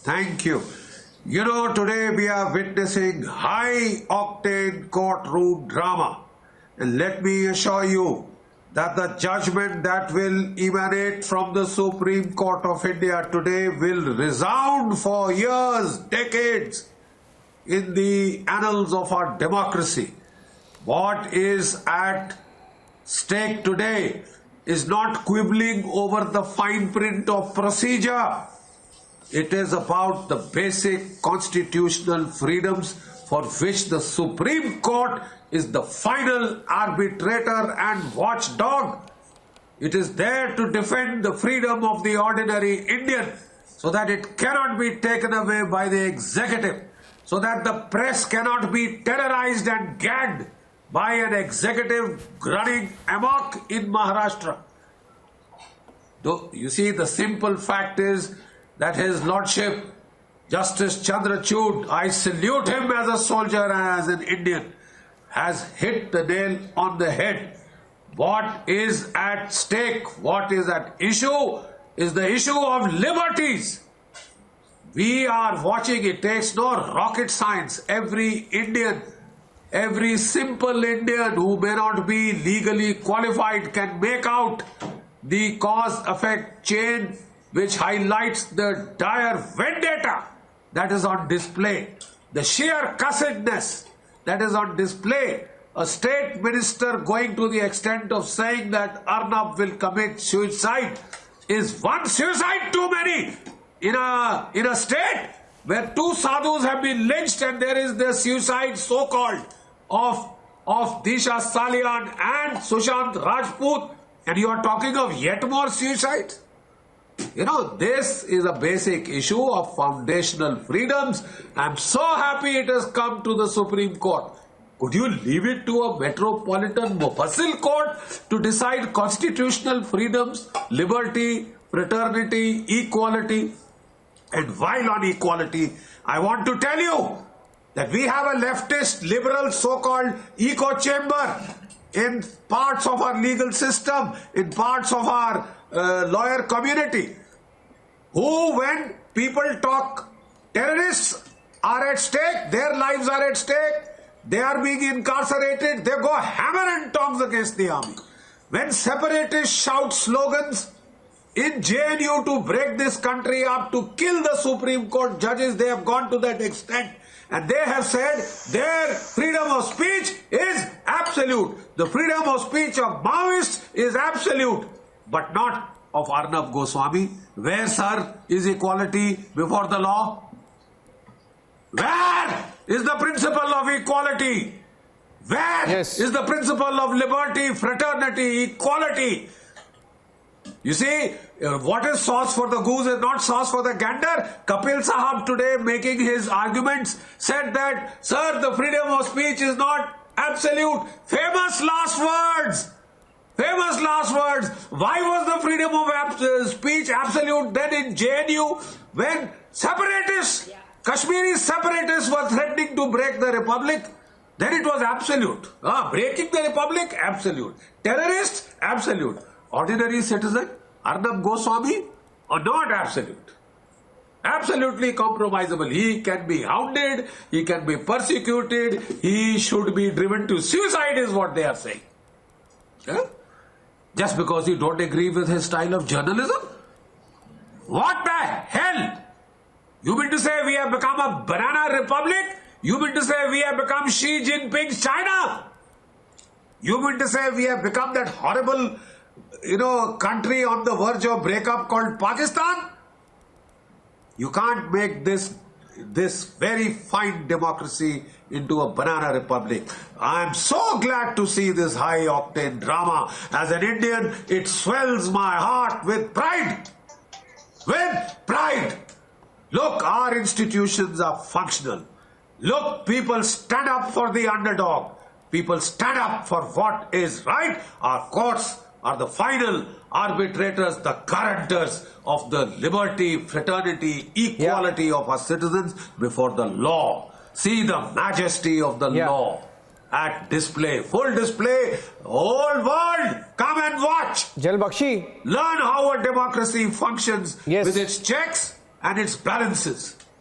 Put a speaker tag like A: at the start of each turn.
A: Thank you. You know, today we are witnessing high-octane courtroom drama. And let me assure you that the judgment that will emanate from the Supreme Court of India today will resound for years, decades in the annals of our democracy. What is at stake today is not quibbling over the fine print of procedure. It is about the basic constitutional freedoms for which the Supreme Court is the final arbitrator and watchdog. It is there to defend the freedom of the ordinary Indian so that it cannot be taken away by the executive, so that the press cannot be terrorized and gagged by an executive running amok in Maharashtra. Though, you see, the simple fact is that His Lordship, Justice Chandrachud, I salute him as a soldier and as an Indian, has hit the nail on the head. What is at stake, what is at issue, is the issue of liberties. We are watching, it takes no rocket science. Every Indian, every simple Indian who may not be legally qualified can make out the cause-effect chain which highlights the dire vendetta that is on display, the sheer cussedness that is on display. A state minister going to the extent of saying that Arnab will commit suicide is one suicide too many in a state where two sadhus have been lynched, and there is the suicide so-called of Disha Salian and Sushant Rajput, and you are talking of yet more suicides. You know, this is a basic issue of foundational freedoms. I'm so happy it has come to the Supreme Court. Could you leave it to a metropolitan Mufassil court to decide constitutional freedoms, liberty, fraternity, equality? And while on equality, I want to tell you that we have a leftist, liberal, so-called echo chamber in parts of our legal system, in parts of our lawyer community, who, when people talk terrorists are at stake, their lives are at stake, they are being incarcerated, they go hammer and tongs against the army. When separatists shout slogans in JNU to break this country up, to kill the Supreme Court judges, they have gone to that extent. And they have said their freedom of speech is absolute. The freedom of speech of Maoists is absolute, but not of Arnab Goswami. Where, sir, is equality before the law? Where is the principle of equality? Where is the principle of liberty, fraternity, equality? You see, what is sauce for the goose is not sauce for the gander. Kapil Sahab today, making his arguments, said that, sir, the freedom of speech is not absolute. Famous last words. Famous last words. Why was the freedom of speech absolute then in JNU when separatists, Kashmiri separatists were threatening to break the republic? Then it was absolute. Breaking the republic, absolute. Terrorists, absolute. Ordinary citizen, Arnab Goswami, or not absolute. Absolutely compromisable. He can be hounded, he can be persecuted, he should be driven to suicide is what they are saying. Yeah? Just because you don't agree with his style of journalism? What the hell? You mean to say we have become a banana republic? You mean to say we have become Xi Jinping's China? You mean to say we have become that horrible, country on the verge of breakup called Pakistan? You can't make this very fine democracy into a banana republic. I am so glad to see this high-octane drama. As an Indian, it swells my heart with pride. With pride. Look, our institutions are functional. Look, people stand up for the underdog. People stand up for what is right. Our courts are the final arbitrators, the guarantors of the liberty, fraternity, equality of our citizens before the law. See the majesty of the law at display, full display. Whole world, come and watch.
B: Bakshi.
A: Learn how a democracy functions with its checks and its balances.